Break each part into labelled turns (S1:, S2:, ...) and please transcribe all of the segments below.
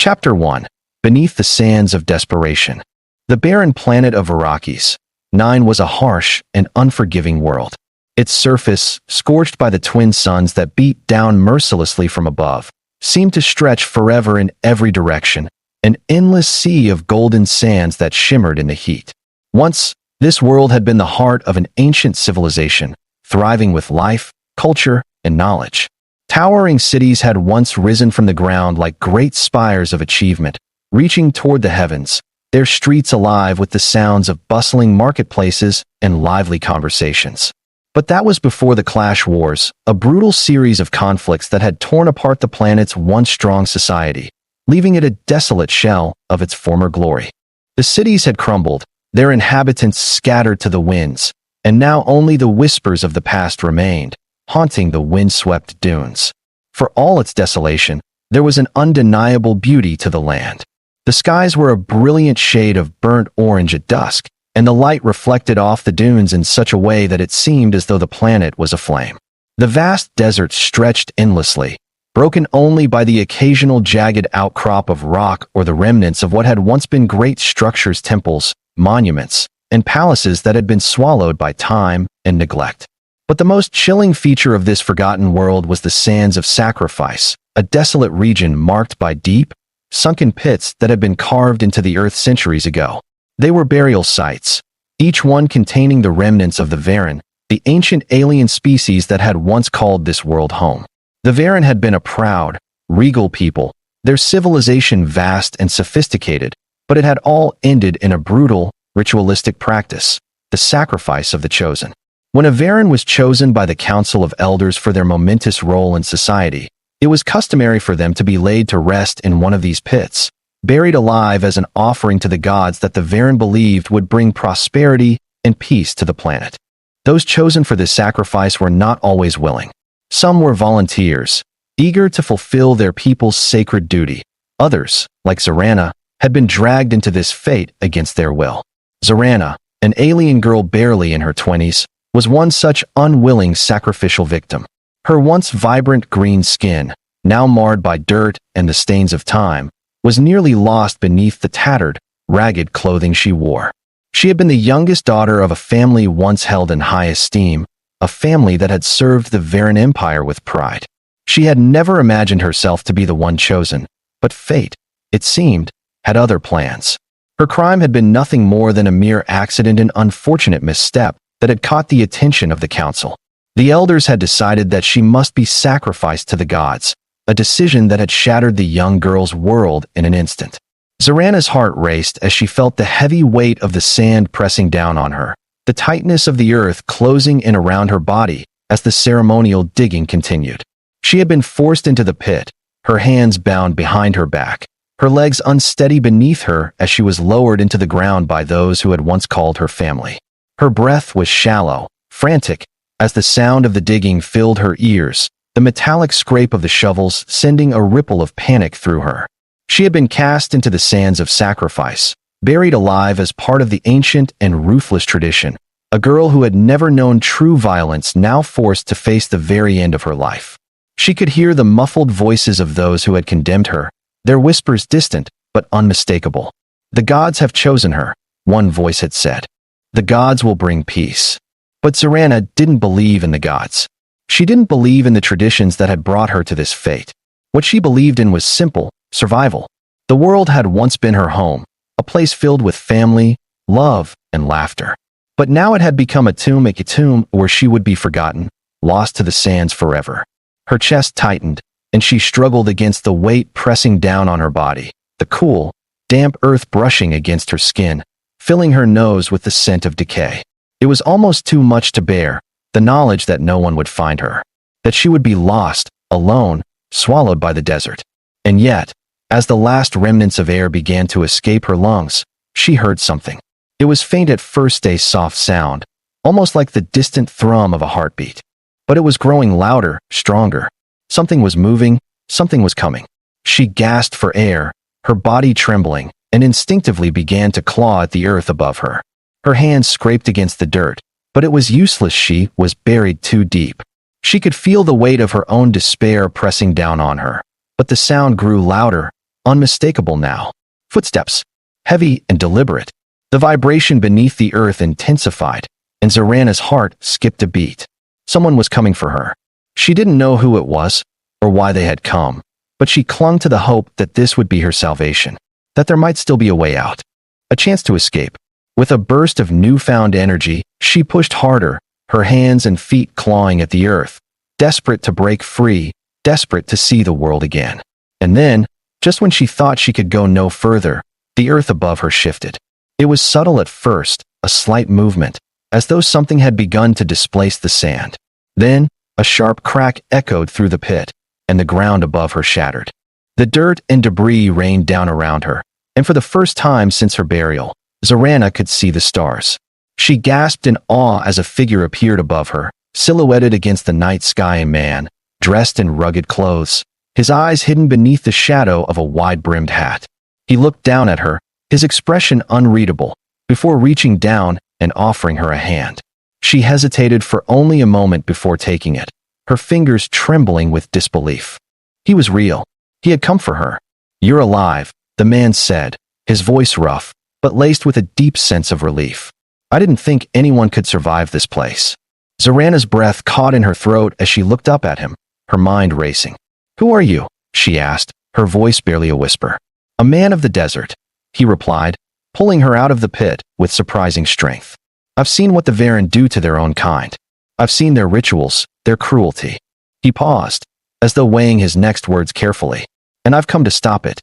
S1: Chapter 1. Beneath the Sands of Desperation. The barren planet of Arrakis 9 was a harsh and unforgiving world. Its surface, scorched by the twin suns that beat down mercilessly from above, seemed to stretch forever in every direction, an endless sea of golden sands that shimmered in the heat. Once, this world had been the heart of an ancient civilization, thriving with life, culture, and knowledge. Towering cities had once risen from the ground like great spires of achievement, reaching toward the heavens, their streets alive with the sounds of bustling marketplaces and lively conversations. But that was before the Clash Wars, a brutal series of conflicts that had torn apart the planet's once strong society, leaving it a desolate shell of its former glory. The cities had crumbled, their inhabitants scattered to the winds, and now only the whispers of the past remained, haunting the wind-swept dunes. For all its desolation, there was an undeniable beauty to the land. The skies were a brilliant shade of burnt orange at dusk, and the light reflected off the dunes in such a way that it seemed as though the planet was aflame. The vast desert stretched endlessly, broken only by the occasional jagged outcrop of rock or the remnants of what had once been great structures, temples, monuments, and palaces that had been swallowed by time and neglect. But the most chilling feature of this forgotten world was the Sands of Sacrifice, a desolate region marked by deep, sunken pits that had been carved into the earth centuries ago. They were burial sites, each one containing the remnants of the Varen, the ancient alien species that had once called this world home. The Varen had been a proud, regal people, their civilization vast and sophisticated, but it had all ended in a brutal, ritualistic practice, the sacrifice of the chosen. When a Varen was chosen by the Council of Elders for their momentous role in society, it was customary for them to be laid to rest in one of these pits, buried alive as an offering to the gods that the Varen believed would bring prosperity and peace to the planet. Those chosen for this sacrifice were not always willing. Some were volunteers, eager to fulfill their people's sacred duty. Others, like Zorana, had been dragged into this fate against their will. Zorana, an alien girl barely in her 20s, was one such unwilling sacrificial victim. Her once vibrant green skin, now marred by dirt and the stains of time, was nearly lost beneath the tattered, ragged clothing she wore. She had been the youngest daughter of a family once held in high esteem, a family that had served the Varen Empire with pride. She had never imagined herself to be the one chosen, but fate, it seemed, had other plans. Her crime had been nothing more than a mere accident and unfortunate misstep that had caught the attention of the council. The elders had decided that she must be sacrificed to the gods, a decision that had shattered the young girl's world in an instant. Zorana's heart raced as she felt the heavy weight of the sand pressing down on her, the tightness of the earth closing in around her body as the ceremonial digging continued. She had been forced into the pit, her hands bound behind her back, her legs unsteady beneath her as she was lowered into the ground by those who had once called her family. Her breath was shallow, frantic, as the sound of the digging filled her ears, the metallic scrape of the shovels sending a ripple of panic through her. She had been cast into the sands of sacrifice, buried alive as part of the ancient and ruthless tradition, a girl who had never known true violence now forced to face the very end of her life. She could hear the muffled voices of those who had condemned her, their whispers distant but unmistakable. "The gods have chosen her," one voice had said. "The gods will bring peace." But Zorana didn't believe in the gods. She didn't believe in the traditions that had brought her to this fate. What she believed in was simple: survival. The world had once been her home, a place filled with family, love, and laughter. But now it had become a tomb where she would be forgotten, lost to the sands forever. Her chest tightened, and she struggled against the weight pressing down on her body, the cool, damp earth brushing against her skin, filling her nose with the scent of decay. It was almost too much to bear, the knowledge that no one would find her, that she would be lost, alone, swallowed by the desert. And yet, as the last remnants of air began to escape her lungs, she heard something. It was faint at first, a soft sound, almost like the distant thrum of a heartbeat. But it was growing louder, stronger. Something was moving, something was coming. She gasped for air, her body trembling, and instinctively began to claw at the earth above her. Her hands scraped against the dirt, but it was useless. She was buried too deep. She could feel the weight of her own despair pressing down on her. But the sound grew louder, unmistakable now. Footsteps, heavy and deliberate. The vibration beneath the earth intensified, and Zorana's heart skipped a beat. Someone was coming for her. She didn't know who it was, or why they had come, but she clung to the hope that this would be her salvation, that there might still be a way out, a chance to escape. With a burst of newfound energy, she pushed harder, her hands and feet clawing at the earth, desperate to break free, desperate to see the world again. And then, just when she thought she could go no further, the earth above her shifted. It was subtle at first, a slight movement, as though something had begun to displace the sand. Then, a sharp crack echoed through the pit, and the ground above her shattered. The dirt and debris rained down around her, and for the first time since her burial, Zorana could see the stars. She gasped in awe as a figure appeared above her, silhouetted against the night sky, a man, dressed in rugged clothes, his eyes hidden beneath the shadow of a wide-brimmed hat. He looked down at her, his expression unreadable, before reaching down and offering her a hand. She hesitated for only a moment before taking it, her fingers trembling with disbelief. He was real. He had come for her. "You're alive," the man said, his voice rough, but laced with a deep sense of relief. "I didn't think anyone could survive this place." Zorana's breath caught in her throat as she looked up at him, her mind racing. "Who are you?" she asked, her voice barely a whisper. "A man of the desert," he replied, pulling her out of the pit with surprising strength. "I've seen what the Varen do to their own kind. I've seen their rituals, their cruelty." He paused, as though weighing his next words carefully. "And I've come to stop it."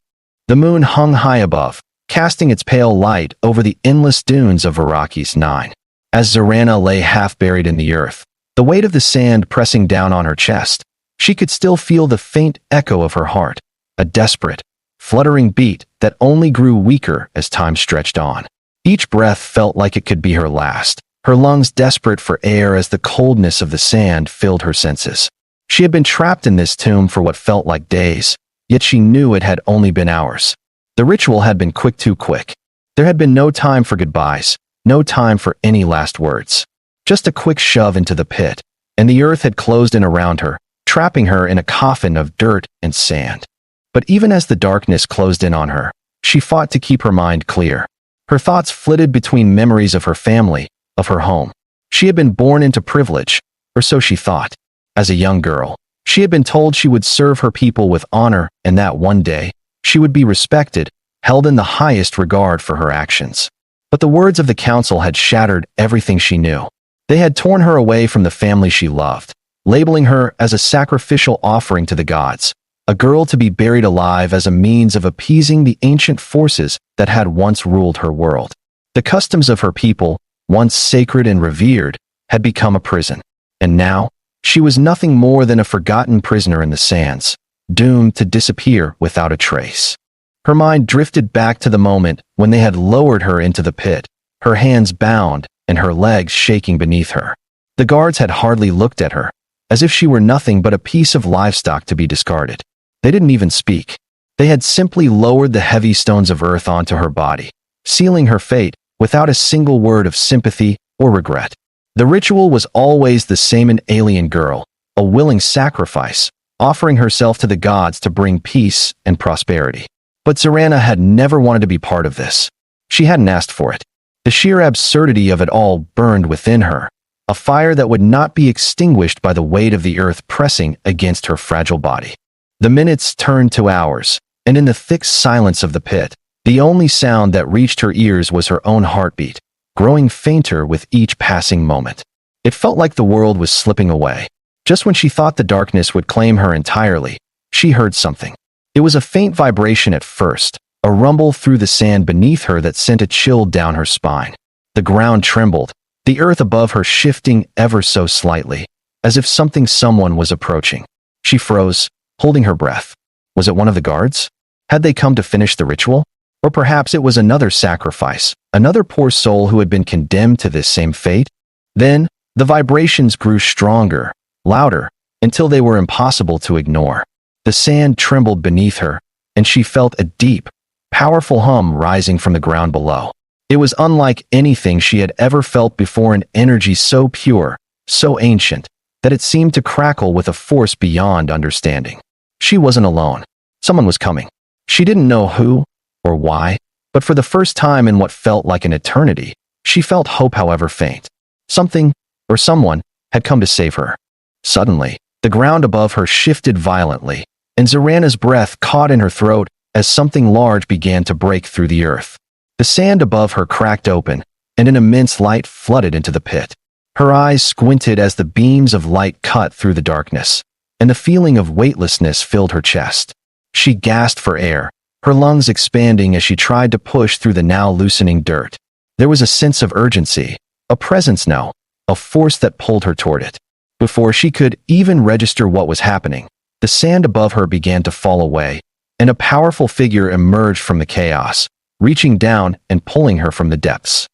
S1: The moon hung high above, casting its pale light over the endless dunes of Arrakis 9. As Zorana lay half-buried in the earth, the weight of the sand pressing down on her chest, she could still feel the faint echo of her heart, a desperate, fluttering beat that only grew weaker as time stretched on. Each breath felt like it could be her last, her lungs desperate for air as the coldness of the sand filled her senses. She had been trapped in this tomb for what felt like days, yet she knew it had only been hours. The ritual had been quick, too quick. There had been no time for goodbyes, no time for any last words. Just a quick shove into the pit, and the earth had closed in around her, trapping her in a coffin of dirt and sand. But even as the darkness closed in on her, she fought to keep her mind clear. Her thoughts flitted between memories of her family, of her home. She had been born into privilege, or so she thought. As a young girl, she had been told she would serve her people with honor and that one day, she would be respected, held in the highest regard for her actions. But the words of the council had shattered everything she knew. They had torn her away from the family she loved, labeling her as a sacrificial offering to the gods, a girl to be buried alive as a means of appeasing the ancient forces that had once ruled her world. The customs of her people, once sacred and revered, had become a prison. And now, she was nothing more than a forgotten prisoner in the sands, doomed to disappear without a trace. Her mind drifted back to the moment when they had lowered her into the pit, her hands bound and her legs shaking beneath her. The guards had hardly looked at her, as if she were nothing but a piece of livestock to be discarded. They didn't even speak. They had simply lowered the heavy stones of earth onto her body, sealing her fate without a single word of sympathy or regret. The ritual was always the same: an alien girl, a willing sacrifice, offering herself to the gods to bring peace and prosperity. But Zorana had never wanted to be part of this. She hadn't asked for it. The sheer absurdity of it all burned within her, a fire that would not be extinguished by the weight of the earth pressing against her fragile body. The minutes turned to hours, and in the thick silence of the pit, the only sound that reached her ears was her own heartbeat, growing fainter with each passing moment. It felt like the world was slipping away. Just when she thought the darkness would claim her entirely, she heard something. It was a faint vibration at first, a rumble through the sand beneath her that sent a chill down her spine. The ground trembled, the earth above her shifting ever so slightly, as if someone was approaching. She froze, holding her breath. Was it one of the guards? Had they come to finish the ritual? Or perhaps it was another sacrifice, another poor soul who had been condemned to this same fate? Then, the vibrations grew stronger, louder, until they were impossible to ignore. The sand trembled beneath her, and she felt a deep, powerful hum rising from the ground below. It was unlike anything she had ever felt before, an energy so pure, so ancient, that it seemed to crackle with a force beyond understanding. She wasn't alone. Someone was coming. She didn't know who or why, but for the first time in what felt like an eternity, she felt hope, however faint. Something, or someone, had come to save her. Suddenly, the ground above her shifted violently, and Zorana's breath caught in her throat as something large began to break through the earth. The sand above her cracked open, and an immense light flooded into the pit. Her eyes squinted as the beams of light cut through the darkness, and the feeling of weightlessness filled her chest. She gasped for air, her lungs expanding as she tried to push through the now loosening dirt. There was a sense of urgency, a presence now, a force that pulled her toward it. Before she could even register what was happening, the sand above her began to fall away, and a powerful figure emerged from the chaos, reaching down and pulling her from the depths.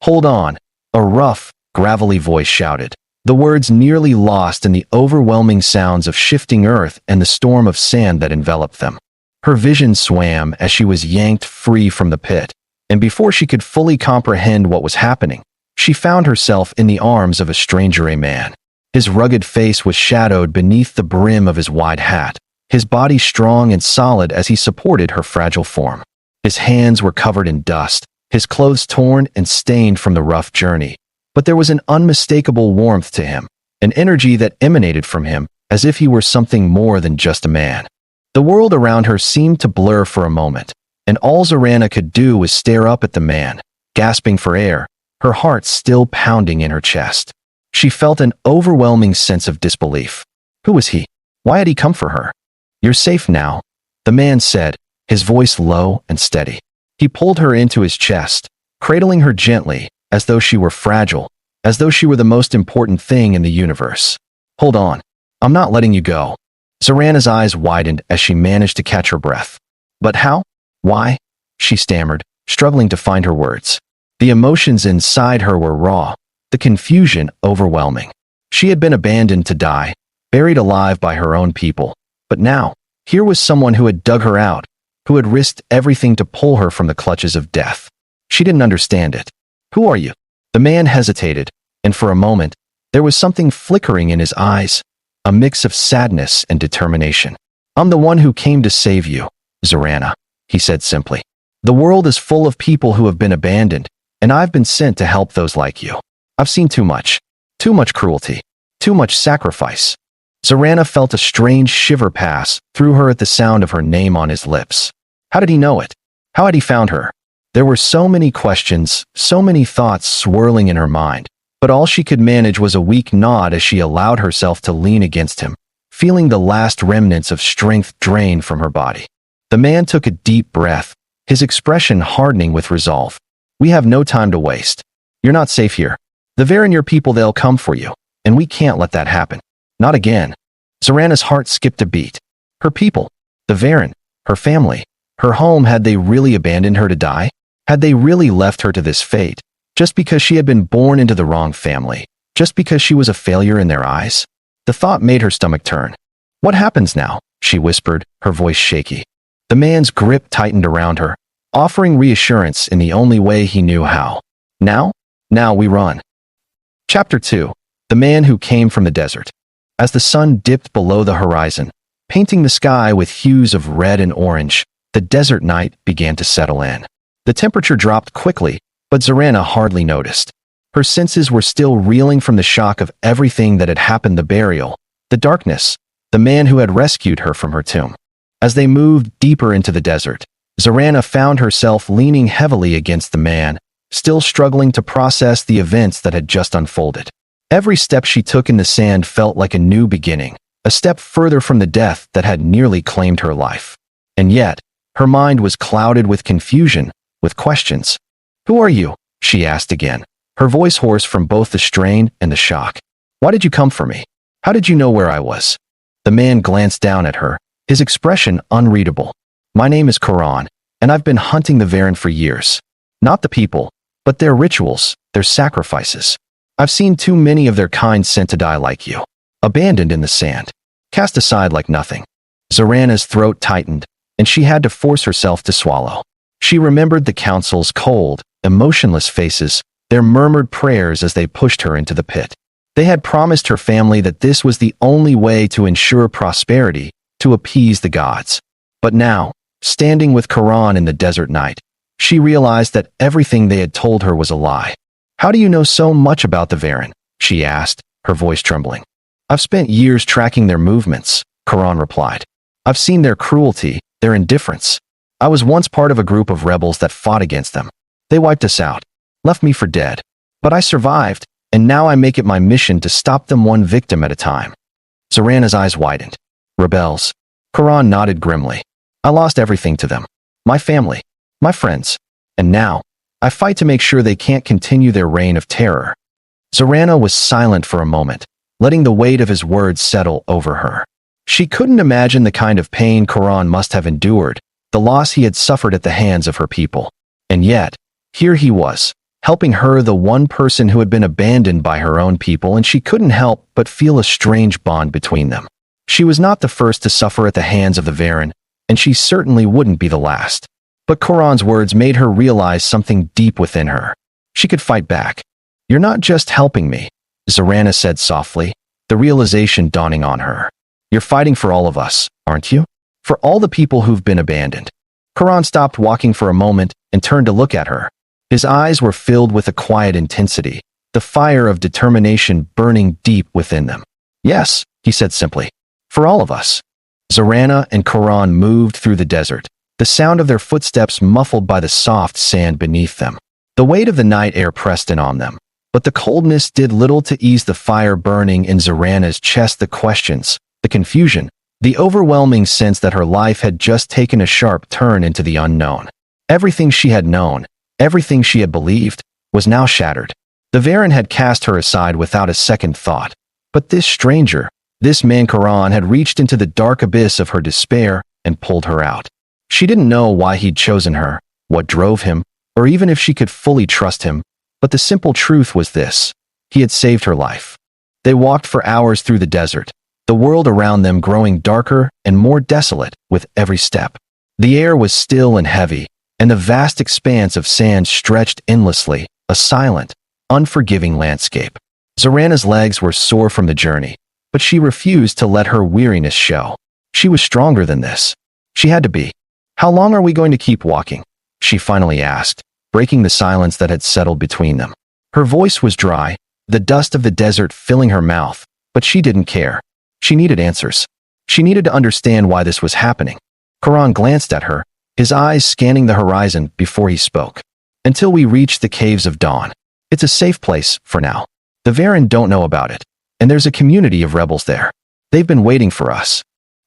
S1: "Hold on," a rough, gravelly voice shouted, the words nearly lost in the overwhelming sounds of shifting earth and the storm of sand that enveloped them. Her vision swam as she was yanked free from the pit, and before she could fully comprehend what was happening, she found herself in the arms of a stranger, a man. His rugged face was shadowed beneath the brim of his wide hat, his body strong and solid as he supported her fragile form. His hands were covered in dust, his clothes torn and stained from the rough journey, but there was an unmistakable warmth to him, an energy that emanated from him as if he were something more than just a man. The world around her seemed to blur for a moment, and all Zorana could do was stare up at the man, gasping for air, her heart still pounding in her chest. She felt an overwhelming sense of disbelief. Who was he? Why had he come for her? "You're safe now," the man said, his voice low and steady. He pulled her into his chest, cradling her gently, as though she were fragile, as though she were the most important thing in the universe. "Hold on. I'm not letting you go." Zorana's eyes widened as she managed to catch her breath. "But how? Why?" she stammered, struggling to find her words. The emotions inside her were raw, the confusion overwhelming. She had been abandoned to die, buried alive by her own people. But now, here was someone who had dug her out, who had risked everything to pull her from the clutches of death. She didn't understand it. "Who are you?" The man hesitated, and for a moment, there was something flickering in his eyes, a mix of sadness and determination. "I'm the one who came to save you, Zorana," he said simply. "The world is full of people who have been abandoned, and I've been sent to help those like you. I've seen too much cruelty, too much sacrifice." Zorana felt a strange shiver pass through her at the sound of her name on his lips. How did he know it? How had he found her? There were so many questions, so many thoughts swirling in her mind, but all she could manage was a weak nod as she allowed herself to lean against him, feeling the last remnants of strength drain from her body. The man took a deep breath, his expression hardening with resolve. "We have no time to waste. You're not safe here. The Varanir people, they'll come for you, and we can't let that happen. Not again." Zorana's heart skipped a beat. Her people, the Varan, her family, her home, had they really abandoned her to die? Had they really left her to this fate, just because she had been born into the wrong family, just because she was a failure in their eyes? The thought made her stomach turn. "What happens now?" she whispered, her voice shaky. The man's grip tightened around her, offering reassurance in the only way he knew how. "Now? Now we run." Chapter 2. The Man Who Came from the Desert. As the sun dipped below the horizon, painting the sky with hues of red and orange, the desert night began to settle in. The temperature dropped quickly, but Zorana hardly noticed. Her senses were still reeling from the shock of everything that had happened: the burial, the darkness, the man who had rescued her from her tomb. As they moved deeper into the desert, Zorana found herself leaning heavily against the man, still struggling to process the events that had just unfolded. Every step she took in the sand felt like a new beginning, a step further from the death that had nearly claimed her life. And yet, her mind was clouded with confusion, with questions. "Who are you?" she asked again, her voice hoarse from both the strain and the shock. "Why did you come for me? How did you know where I was?" The man glanced down at her, his expression unreadable. "My name is Karan, and I've been hunting the Varan for years. Not the people, but their rituals, their sacrifices. I've seen too many of their kind sent to die like you, abandoned in the sand, cast aside like nothing." Zorana's throat tightened, and she had to force herself to swallow. She remembered the council's cold, emotionless faces, their murmured prayers as they pushed her into the pit. They had promised her family that this was the only way to ensure prosperity, to appease the gods. But now, standing with Karan in the desert night. She realized that everything they had told her was a lie. "How do you know so much about the Varen?" she asked, her voice trembling. "I've spent years tracking their movements," Karan replied. "I've seen their cruelty, their indifference. I was once part of a group of rebels that fought against them. They wiped us out, left me for dead. But I survived, and now I make it my mission to stop them one victim at a time." Zorana's eyes widened. "Rebels?" Karan nodded grimly. "I lost everything to them. My family, my friends. And now, I fight to make sure they can't continue their reign of terror." Zorana was silent for a moment, letting the weight of his words settle over her. She couldn't imagine the kind of pain Karan must have endured, the loss he had suffered at the hands of her people. And yet, here he was, helping her, the one person who had been abandoned by her own people, and she couldn't help but feel a strange bond between them. She was not the first to suffer at the hands of the Varen, and she certainly wouldn't be the last. But Karan's words made her realize something deep within her. She could fight back. "You're not just helping me," Zorana said softly, the realization dawning on her. "You're fighting for all of us, aren't you? For all the people who've been abandoned." Karan stopped walking for a moment and turned to look at her. His eyes were filled with a quiet intensity, the fire of determination burning deep within them. "Yes," he said simply. "For all of us." Zorana and Karan moved through the desert, the sound of their footsteps muffled by the soft sand beneath them. The weight of the night air pressed in on them, but the coldness did little to ease the fire burning in Zorana's chest. The questions, the confusion, the overwhelming sense that her life had just taken a sharp turn into the unknown. Everything she had known, everything she had believed, was now shattered. The Varen had cast her aside without a second thought. But this stranger, this man Karan, had reached into the dark abyss of her despair and pulled her out. She didn't know why he'd chosen her, what drove him, or even if she could fully trust him, but the simple truth was this: he had saved her life. They walked for hours through the desert, the world around them growing darker and more desolate with every step. The air was still and heavy, and the vast expanse of sand stretched endlessly, a silent, unforgiving landscape. Zorana's legs were sore from the journey, but she refused to let her weariness show. She was stronger than this. She had to be. "How long are we going to keep walking?" she finally asked, breaking the silence that had settled between them. Her voice was dry, the dust of the desert filling her mouth, but she didn't care. She needed answers. She needed to understand why this was happening. Karan glanced at her, his eyes scanning the horizon before he spoke. "Until we reach the Caves of Dawn. It's a safe place, for now. The Varen don't know about it, and there's a community of rebels there. They've been waiting for us."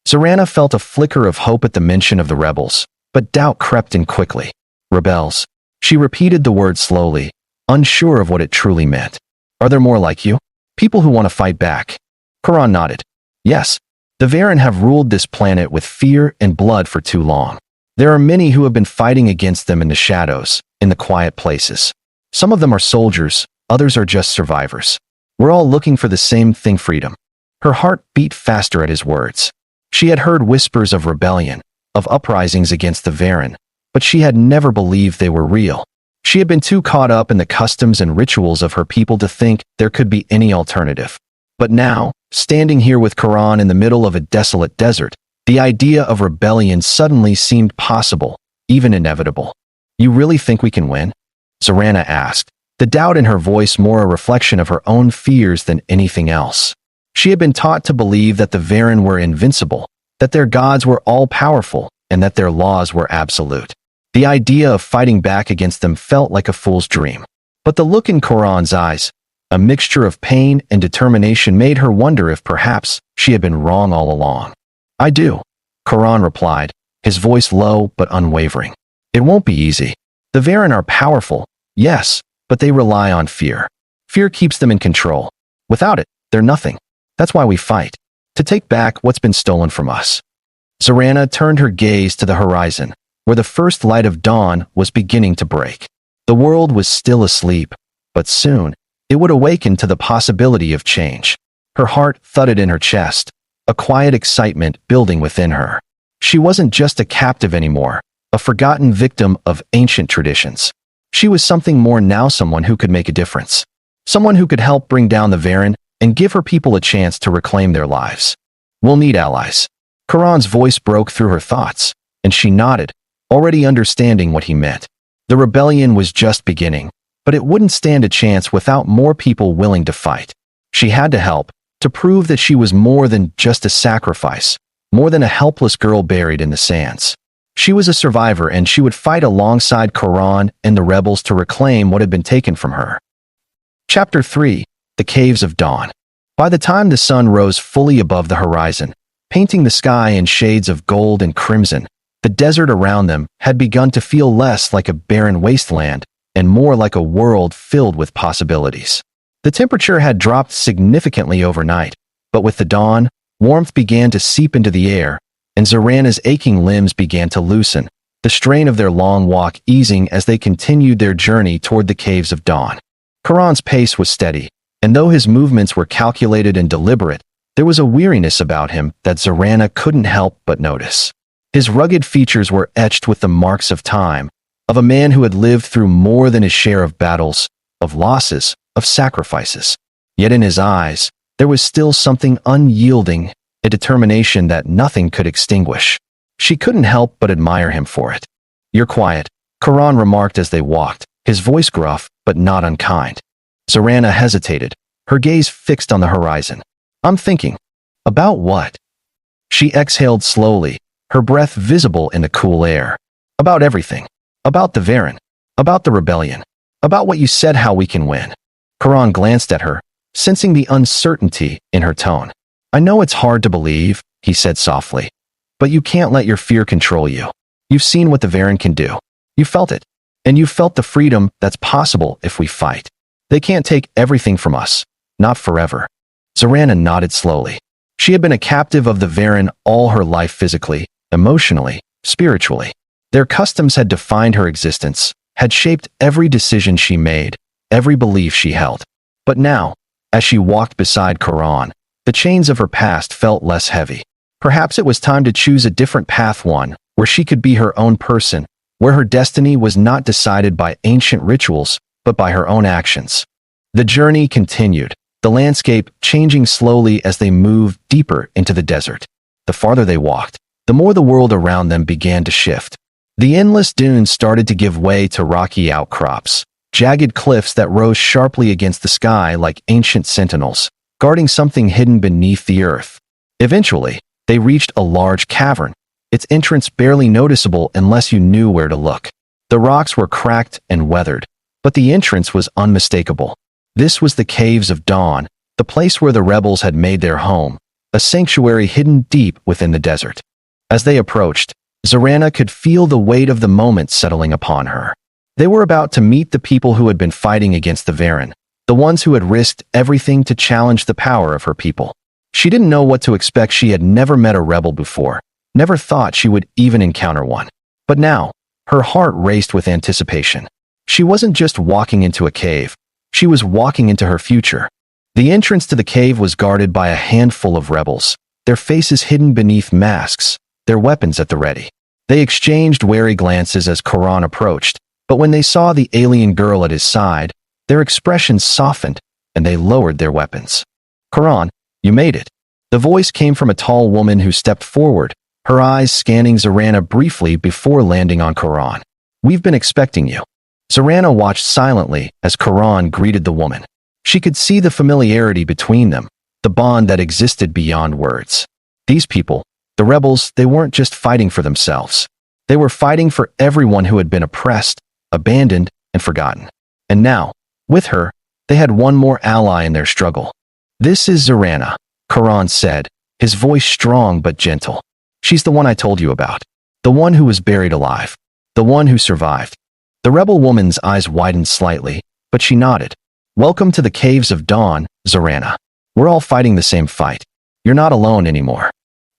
S1: Zorana felt a flicker of hope at the mention of the rebels, but doubt crept in quickly. "Rebels." She repeated the word slowly, unsure of what it truly meant. "Are there more like you? People who want to fight back?" Karan nodded. "Yes. The Varen have ruled this planet with fear and blood for too long. There are many who have been fighting against them in the shadows, in the quiet places. Some of them are soldiers, others are just survivors. We're all looking for the same thing: freedom." Her heart beat faster at his words. She had heard whispers of rebellion, of uprisings against the Varen, but she had never believed they were real. She had been too caught up in the customs and rituals of her people to think there could be any alternative. But now, standing here with Karan in the middle of a desolate desert, the idea of rebellion suddenly seemed possible, even inevitable. "You really think we can win?" Zorana asked, the doubt in her voice more a reflection of her own fears than anything else. She had been taught to believe that the Varen were invincible, that their gods were all-powerful, and that their laws were absolute. The idea of fighting back against them felt like a fool's dream. But the look in Karan's eyes, a mixture of pain and determination, made her wonder if perhaps she had been wrong all along. "I do," Karan replied, his voice low but unwavering. "It won't be easy. The Varen are powerful, yes, but they rely on fear. Fear keeps them in control. Without it, they're nothing. That's why we fight, to take back what's been stolen from us." Zorana turned her gaze to the horizon, where the first light of dawn was beginning to break. The world was still asleep, but soon, it would awaken to the possibility of change. Her heart thudded in her chest, a quiet excitement building within her. She wasn't just a captive anymore, a forgotten victim of ancient traditions. She was something more now, someone who could make a difference. Someone who could help bring down the Varen and give her people a chance to reclaim their lives. "We'll need allies." Karan's voice broke through her thoughts, and she nodded, already understanding what he meant. The rebellion was just beginning, but it wouldn't stand a chance without more people willing to fight. She had to help, to prove that she was more than just a sacrifice, more than a helpless girl buried in the sands. She was a survivor, and she would fight alongside Karan and the rebels to reclaim what had been taken from her. Chapter 3: The Caves of Dawn. By the time the sun rose fully above the horizon, painting the sky in shades of gold and crimson, the desert around them had begun to feel less like a barren wasteland and more like a world filled with possibilities. The temperature had dropped significantly overnight, but with the dawn, warmth began to seep into the air, and Zorana's aching limbs began to loosen, the strain of their long walk easing as they continued their journey toward the Caves of Dawn. Karan's pace was steady, and though his movements were calculated and deliberate, there was a weariness about him that Zorana couldn't help but notice. His rugged features were etched with the marks of time, of a man who had lived through more than his share of battles, of losses, of sacrifices. Yet in his eyes, there was still something unyielding, a determination that nothing could extinguish. She couldn't help but admire him for it. "You're quiet," Karan remarked as they walked, his voice gruff but not unkind. Zorana hesitated, her gaze fixed on the horizon. "I'm thinking." "About what?" She exhaled slowly, her breath visible in the cool air. "About everything. About the Varen. About the rebellion. About what you said, how we can win." Karan glanced at her, sensing the uncertainty in her tone. "I know it's hard to believe," he said softly, "but you can't let your fear control you. You've seen what the Varen can do. You felt it. And you felt the freedom that's possible if we fight. They can't take everything from us. Not forever." Zorana nodded slowly. She had been a captive of the Varen all her life, physically, emotionally, spiritually. Their customs had defined her existence, had shaped every decision she made, every belief she held. But now, as she walked beside Karan, the chains of her past felt less heavy. Perhaps it was time to choose a different path, one where she could be her own person, where her destiny was not decided by ancient rituals, but by her own actions. The journey continued, the landscape changing slowly as they moved deeper into the desert. The farther they walked, the more the world around them began to shift. The endless dunes started to give way to rocky outcrops, jagged cliffs that rose sharply against the sky like ancient sentinels, guarding something hidden beneath the earth. Eventually, they reached a large cavern, its entrance barely noticeable unless you knew where to look. The rocks were cracked and weathered, but the entrance was unmistakable. This was the Caves of Dawn, the place where the rebels had made their home, a sanctuary hidden deep within the desert. As they approached, Zorana could feel the weight of the moment settling upon her. They were about to meet the people who had been fighting against the Varen, the ones who had risked everything to challenge the power of her people. She didn't know what to expect. She had never met a rebel before, never thought she would even encounter one. But now, her heart raced with anticipation. She wasn't just walking into a cave, she was walking into her future. The entrance to the cave was guarded by a handful of rebels, their faces hidden beneath masks, their weapons at the ready. They exchanged wary glances as Karan approached, but when they saw the alien girl at his side, their expressions softened, and they lowered their weapons. "Karan, you made it." The voice came from a tall woman who stepped forward, her eyes scanning Zorana briefly before landing on Karan. "We've been expecting you." Zorana watched silently as Karan greeted the woman. She could see the familiarity between them, the bond that existed beyond words. These people, the rebels, they weren't just fighting for themselves. They were fighting for everyone who had been oppressed, abandoned, and forgotten. And now, with her, they had one more ally in their struggle. "This is Zorana," Karan said, his voice strong but gentle. "She's the one I told you about. The one who was buried alive. The one who survived." The rebel woman's eyes widened slightly, but she nodded. "Welcome to the Caves of Dawn, Zorana. We're all fighting the same fight. You're not alone anymore."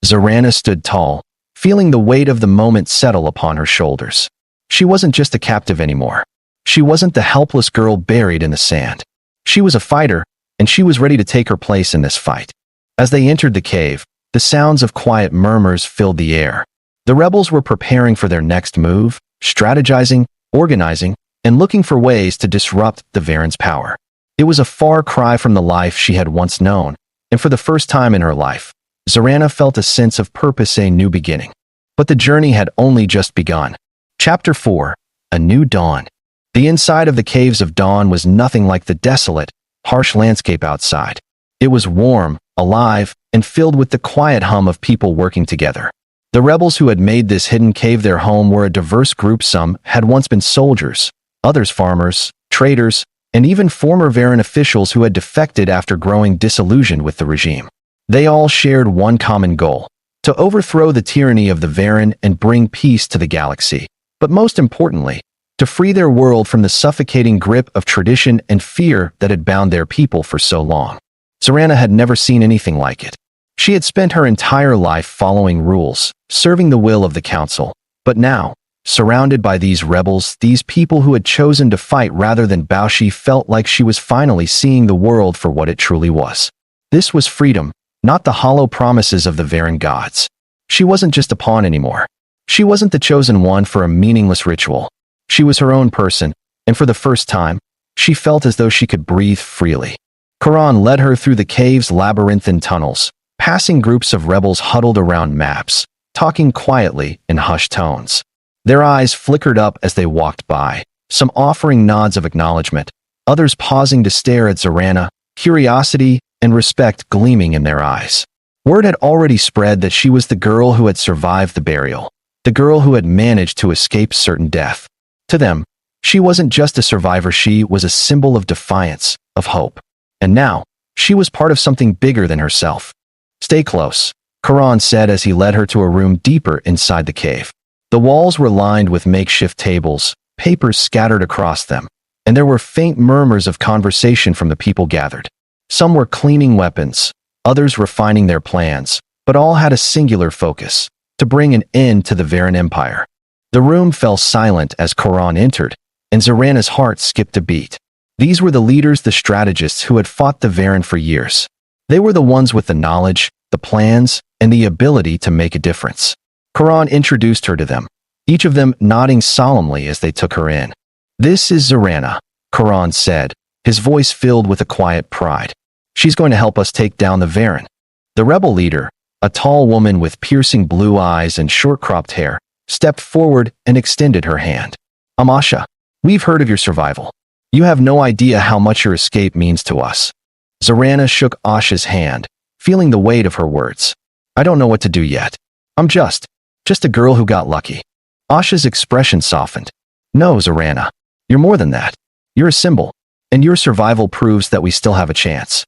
S1: Zorana stood tall, feeling the weight of the moment settle upon her shoulders. She wasn't just a captive anymore. She wasn't the helpless girl buried in the sand. She was a fighter, and she was ready to take her place in this fight. As they entered the cave, the sounds of quiet murmurs filled the air. The rebels were preparing for their next move, strategizing, organizing, and looking for ways to disrupt the Varen's power. It was a far cry from the life she had once known, and for the first time in her life, Zorana felt a sense of purpose, a new beginning. But the journey had only just begun. Chapter 4. A New Dawn. The inside of the Caves of Dawn was nothing like the desolate, harsh landscape outside. It was warm, alive, and filled with the quiet hum of people working together. The rebels who had made this hidden cave their home were a diverse group. Some had once been soldiers, others farmers, traders, and even former Varen officials who had defected after growing disillusioned with the regime. They all shared one common goal: to overthrow the tyranny of the Varen and bring peace to the galaxy. But most importantly, to free their world from the suffocating grip of tradition and fear that had bound their people for so long. Zorana had never seen anything like it. She had spent her entire life following rules, serving the will of the council. But now, surrounded by these rebels, these people who had chosen to fight rather than bow, she felt like she was finally seeing the world for what it truly was. This was freedom, not the hollow promises of the Varen gods. She wasn't just a pawn anymore. She wasn't the chosen one for a meaningless ritual. She was her own person, and for the first time, she felt as though she could breathe freely. Karan led her through the cave's labyrinthine tunnels, passing groups of rebels huddled around maps, talking quietly in hushed tones. Their eyes flickered up as they walked by, some offering nods of acknowledgement, others pausing to stare at Zorana, curiosity and respect gleaming in their eyes. Word had already spread that she was the girl who had survived the burial, the girl who had managed to escape certain death. To them, she wasn't just a survivor, she was a symbol of defiance, of hope. And now, she was part of something bigger than herself. "Stay close," Karan said as he led her to a room deeper inside the cave. The walls were lined with makeshift tables, papers scattered across them, and there were faint murmurs of conversation from the people gathered. Some were cleaning weapons, others refining their plans, but all had a singular focus: to bring an end to the Varen Empire. The room fell silent as Karan entered, and Zorana's heart skipped a beat. These were the leaders, the strategists who had fought the Varen for years. They were the ones with the knowledge, the plans, and the ability to make a difference. Karan introduced her to them, each of them nodding solemnly as they took her in. "This is Zorana," Karan said, his voice filled with a quiet pride. "She's going to help us take down the Varen." The rebel leader, a tall woman with piercing blue eyes and short-cropped hair, stepped forward and extended her hand. "Amasha, we've heard of your survival. You have no idea how much your escape means to us." Zorana shook Asha's hand, feeling the weight of her words. "I don't know what to do yet. I'm just a girl who got lucky." Asha's expression softened. "No, Zorana, you're more than that. You're a symbol, and your survival proves that we still have a chance."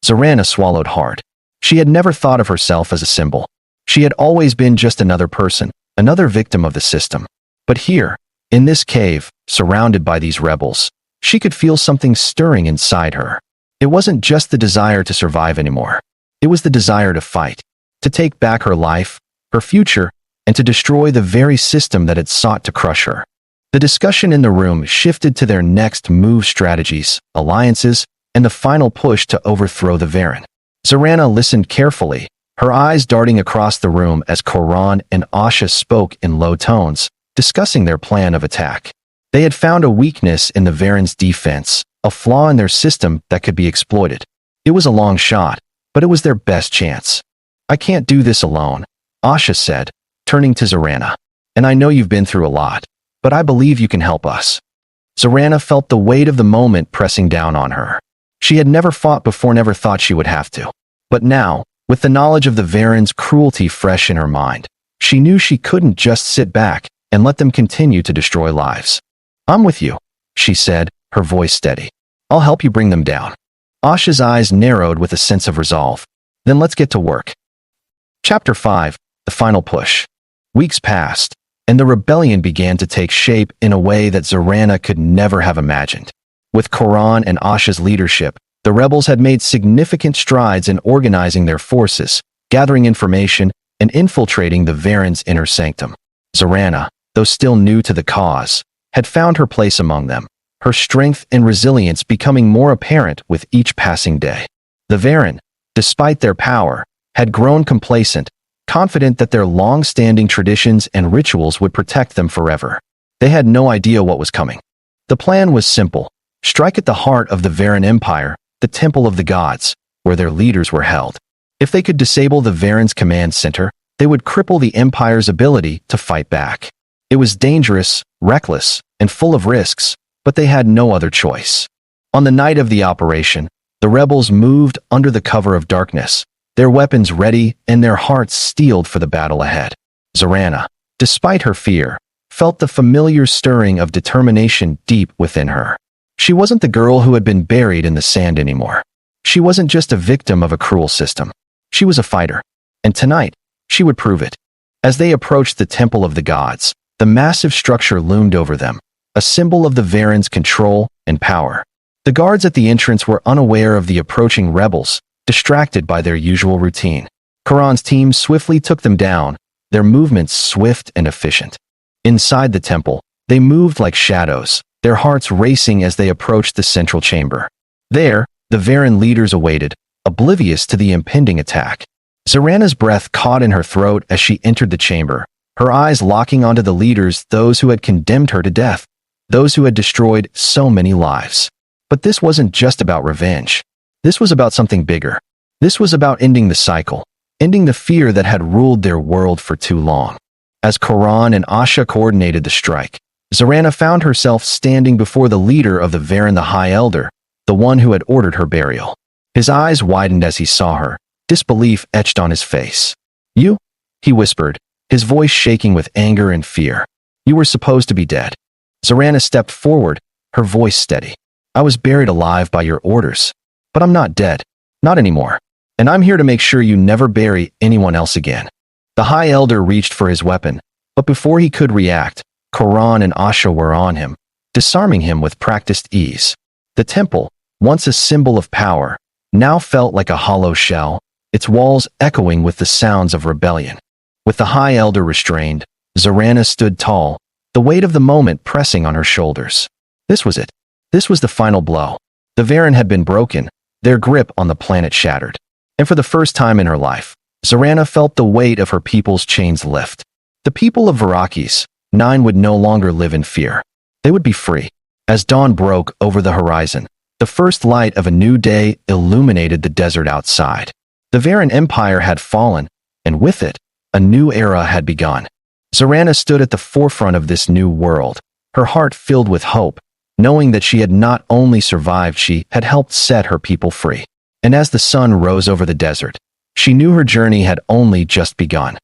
S1: Zorana swallowed hard. She had never thought of herself as a symbol. She had always been just another person, another victim of the system. But here, in this cave, surrounded by these rebels, she could feel something stirring inside her. It wasn't just the desire to survive anymore. It was the desire to fight, to take back her life, her future, and to destroy the very system that had sought to crush her. The discussion in the room shifted to their next move, strategies, alliances, and the final push to overthrow the Varen. Zorana listened carefully, her eyes darting across the room as Karan and Asha spoke in low tones, discussing their plan of attack. They had found a weakness in the Varen's defense, a flaw in their system that could be exploited. It was a long shot, but it was their best chance. "I can't do this alone," Asha said, turning to Zorana. "And I know you've been through a lot, but I believe you can help us." Zorana felt the weight of the moment pressing down on her. She had never fought before, never thought she would have to. But now, with the knowledge of the Varen's cruelty fresh in her mind, she knew she couldn't just sit back and let them continue to destroy lives. "I'm with you," she said, her voice steady. "I'll help you bring them down." Asha's eyes narrowed with a sense of resolve. "Then let's get to work." Chapter 5. The Final Push. Weeks passed, and the rebellion began to take shape in a way that Zorana could never have imagined. With Karan and Asha's leadership, the rebels had made significant strides in organizing their forces, gathering information, and infiltrating the Varen's inner sanctum. Zorana, though still new to the cause, had found her place among them, her strength and resilience becoming more apparent with each passing day. The Varen, despite their power, had grown complacent, confident that their long-standing traditions and rituals would protect them forever. They had no idea what was coming. The plan was simple: strike at the heart of the Varen Empire, the Temple of the Gods, where their leaders were held. If they could disable the Varen's command center, they would cripple the Empire's ability to fight back. It was dangerous, reckless, and full of risks, but they had no other choice. On the night of the operation, the rebels moved under the cover of darkness, their weapons ready and their hearts steeled for the battle ahead. Zarana, despite her fear, felt the familiar stirring of determination deep within her. She wasn't the girl who had been buried in the sand anymore. She wasn't just a victim of a cruel system. She was a fighter. And tonight, she would prove it. As they approached the Temple of the Gods, the massive structure loomed over them, a symbol of the Varen's control and power. The guards at the entrance were unaware of the approaching rebels, distracted by their usual routine. Karan's team swiftly took them down, their movements swift and efficient. Inside the temple, they moved like shadows, their hearts racing as they approached the central chamber. There, the Varen leaders awaited, oblivious to the impending attack. Zarana's breath caught in her throat as she entered the chamber, her eyes locking onto the leaders, those who had condemned her to death, those who had destroyed so many lives. But this wasn't just about revenge. This was about something bigger. This was about ending the cycle, ending the fear that had ruled their world for too long. As Karan and Asha coordinated the strike, Zarana found herself standing before the leader of the Varen, the High Elder, the one who had ordered her burial. His eyes widened as he saw her, disbelief etched on his face. "You?" he whispered, his voice shaking with anger and fear. "You were supposed to be dead." Zarana stepped forward, her voice steady. "I was buried alive by your orders. But I'm not dead. Not anymore. And I'm here to make sure you never bury anyone else again." The High Elder reached for his weapon, but before he could react, Karan and Asha were on him, disarming him with practiced ease. The temple, once a symbol of power, now felt like a hollow shell, its walls echoing with the sounds of rebellion. With the High Elder restrained, Zarana stood tall, the weight of the moment pressing on her shoulders. This was it. This was the final blow. The Varen had been broken, their grip on the planet shattered. And for the first time in her life, Zarana felt the weight of her people's chains lift. The people of Varakis, 9 would no longer live in fear. They would be free. As dawn broke over the horizon, the first light of a new day illuminated the desert outside. The Varen Empire had fallen, and with it, a new era had begun. Zarana stood at the forefront of this new world, her heart filled with hope, knowing that she had not only survived, she had helped set her people free. And as the sun rose over the desert, she knew her journey had only just begun.